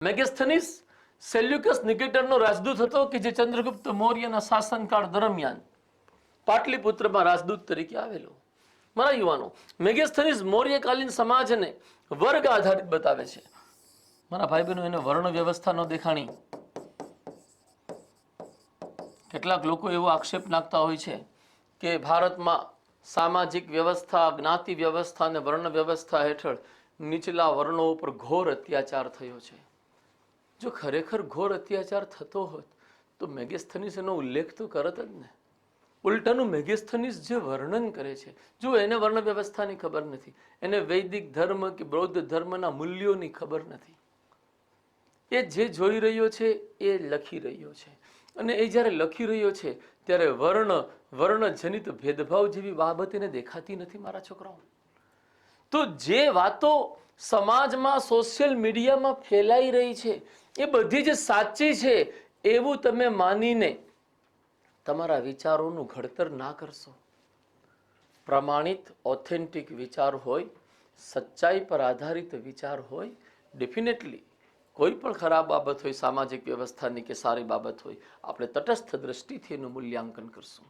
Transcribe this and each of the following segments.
Megasthenes Seleucus નિકેટરનો રાજદૂત હતો કે જે ચંદ્રગુપ્ત મૌર્યના શાસનકાળ દરમિયાન પાટલીપુત્રમાં રાજદૂત તરીકે આવેલો. મારા યુવાનો, મેગેસ્થનીસ મૌર્યકાલીન સમાજને વર્ગ આધારિત બતાવે છે. મારા ભાઈ બહેનો, એને વર્ણ વ્યવસ્થા ન દેખાણી. કેટલાક લોકો એવો આક્ષેપ નાખતા હોય છે કે ભારતમાં સામાજિક વ્યવસ્થા, જ્ઞાતિ વ્યવસ્થા અને વર્ણ વ્યવસ્થા હેઠળ નીચલા વર્ણો ઉપર ઘોર અત્યાચાર થયો છે. જો ખરેખર ઘોર અત્યાચાર થતો હોત તો મેગેસ્થનીસ એનો ઉલ્લેખ તો કરત જ ને. ઉલટાનું મેગેસ્થનીસ જે વર્ણન કરે છે, જો એને વર્ણ વ્યવસ્થાની ખબર નથી, એને વૈદિક ધર્મ કે બૌદ્ધ ધર્મના મૂલ્યોની ખબર નથી. એ જે જોઈ રહ્યો છે એ લખી રહ્યો છે, અને એ જ્યારે લખી રહ્યો છે ત્યારે વર્ણજનિત ભેદભાવ જેવી બાબત એને દેખાતી નથી. મારા છોકરાઓ, તો જે વાતો સમાજમાં સોશિયલ મીડિયામાં ફેલાઈ રહી છે એ બધી જ સાચી છે એવું તમે માનીને તમારા વિચારોનું ઘડતર ના કરશો. પ્રમાણિત ઓથેન્ટિક વિચાર હોય, સચ્ચાઈ પર આધારિત વિચાર હોય, ડેફિનેટલી કોઈ પણ ખરાબ બાબત હોય, સામાજિક વ્યવસ્થાની કે સારી બાબત હોય, આપણે તટસ્થ દ્રષ્ટિથી એનું મૂલ્યાંકન કરશું.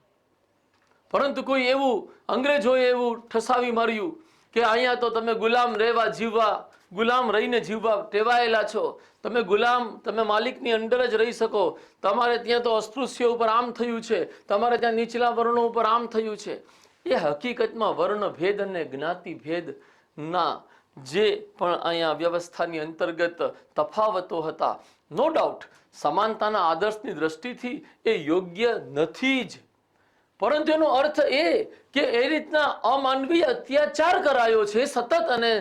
પરંતુ કોઈ એવું અંગ્રેજોએ એવું ઠસાવી માર્યું કે અહીંયા તો તમે ગુલામ રહેવા જીવવા, ગુલામ રહીને જીવવા ટેવાયેલા છો, તમે માલિકની અંડર જ રહી શકો, તમારે ત્યાં તો અસ્પૃશ્ય ઉપર આમ થયું છે, તમારે ત્યાં નીચલા વર્ણો ઉપર આમ થયું છે. એ હકીકતમાં વર્ણ ભેદ અને જ્ઞાતિ ભેદના જે પણ અહીંયા વ્યવસ્થાની અંતર્ગત તફાવતો હતા, નો ડાઉટ સમાનતાના આદર્શની દ્રષ્ટિથી એ યોગ્ય નથી જ. પરંતુ એનો અર્થ એ કે એ રીતના અમાનવીય અત્યાચાર કરાયો છે સતત અને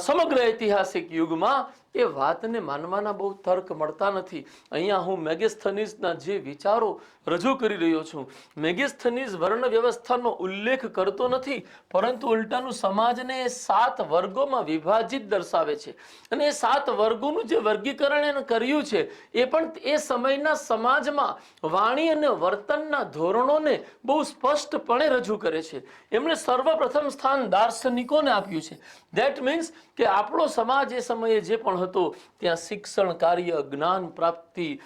સમગ્ર ઐતિહાસિક યુગમાં, એ વાતને માનવાના બહુ તર્ક મળતા નથી. અહીંયા હું મેગેસ્થનીસના જે વિચારો રજૂ કરી રહ્યો છું, મેગેસ્થનીસ વર્ણ વ્યવસ્થાનો ઉલ્લેખ કરતો નથી, પરંતુ ઉલટાનું સમાજને એ 7 વર્ગોમાં વિભાજિત દર્શાવે છે. અને એ 7 વર્ગોનું જે વર્ગીકરણ એને કર્યું છે એ પણ એ સમયના સમાજમાં વાણી અને વર્તનના ધોરણોને બહુ સ્પષ્ટપણે રજૂ કરે છે. એમણે સર્વપ્રથમ સ્થાન દાર્શનિકોને આપ્યું છે. ધેટ મીન્સ કે આપણો સમાજ એ સમયે જે પણ હતો ત્યાં શિક્ષણ કાર્ય, જ્ઞાન પ્રાપ્તિ,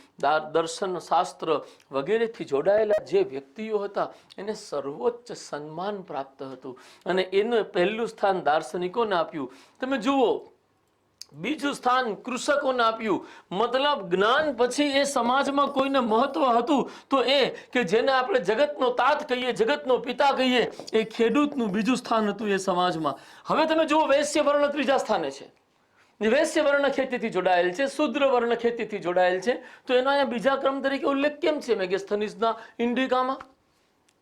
દર્શન શાસ્ત્ર વગેરેથી જોડાયેલા જે વ્યક્તિઓ હતા એને સર્વોચ્ચ સન્માન પ્રાપ્ત હતું, અને એનું પહેલું સ્થાન દાર્શનિકોને આપ્યું. તમે જુઓ, બીજું સ્થાન કૃષકોને આપ્યું. મતલબ જ્ઞાન પછી એ સમાજમાં કોઈને મહત્વ હતું તો એ કે જેને આપણે જગતનો તાત કહીએ, જગતનો પિતા કહીએ, એ ખેડૂતનું બીજું સ્થાન હતું એ સમાજમાં. હવે તમે જુઓ, વૈશ્ય વર્ણ ત્રીજા સ્થાને છે. વૈશ્ય વર્ણ ખેતીથી જોડાયેલ છે, શુદ્ર વર્ણ ખેતીથી જોડાયેલ છે, તો એનો અહીંયા બીજા ક્રમ તરીકે ઉલ્લેખ કેમ છે મેગેસ્થનીસના ઇન્ડિકામાં?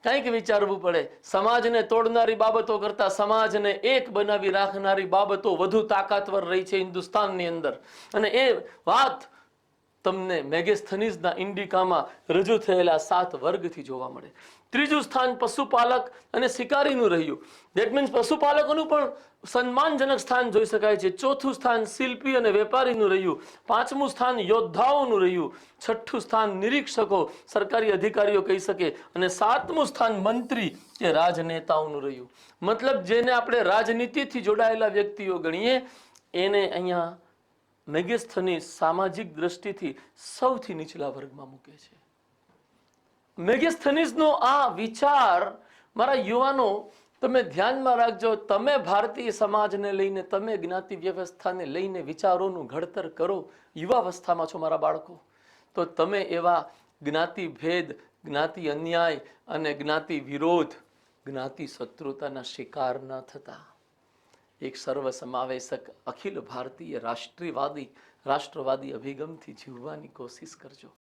કંઈક વિચારવું પડે. સમાજને તોડનારી બાબતો કરતા સમાજને એક બનાવી રાખનારી બાબતો વધુ તાકાતવર રહી છે હિન્દુસ્તાનની અંદર, અને એ વાત તમને મેગેસ્થનીસના ઇન્ડિકામાં રજૂ થયેલા 7 વર્ગથી જોવા મળે. ત્રીજું સ્થાન પશુપાલક અને શિકારીનું રહ્યું. દેટ મીન્સ પશુપાલકોનું પણ સન્માનજનક સ્થાન જોઈ શકાય છે. ચોથું સ્થાન શિલ્પી અને વેપારીનું રહ્યું. 5મું સ્થાન યોદ્ધાઓનું રહ્યું. 6ઠું સ્થાન નિરીક્ષકો, સરકારી અધિકારીઓ કહી શકે, અને 7મું સ્થાન મંત્રી કે રાજનેતાઓનું રહ્યું. મતલબ જેને આપણે રાજનીતિથી જોડાયેલા વ્યક્તિઓ ગણીએ એને અહીંયા મેગેસ્થનીસ સામાજિક દ્રષ્ટિથી સૌથી નીચલા વર્ગમાં મૂકે છે. મેગેસ્થનીસનો આ વિચાર, મારા યુવાનો, તમે ધ્યાનમાં રાખજો. તમે ભારતીય સમાજને લઈને, તમે જ્ઞાતિ વ્યવસ્થાને લઈને વિચારોનું ઘડતર કરો, યુવાવસ્થામાં છો મારા બાળકો, તો તમે એવા જ્ઞાતિ ભેદ, જ્ઞાતિ અન્યાય અને જ્ઞાતિ વિરોધ, જ્ઞાતિ શત્રુતાના શિકાર ન થતા એક સર્વસમાવેશક અખિલ ભારતીય રાષ્ટ્રવાદી અભિગમથી જીવવાની કોશિશ કરજો.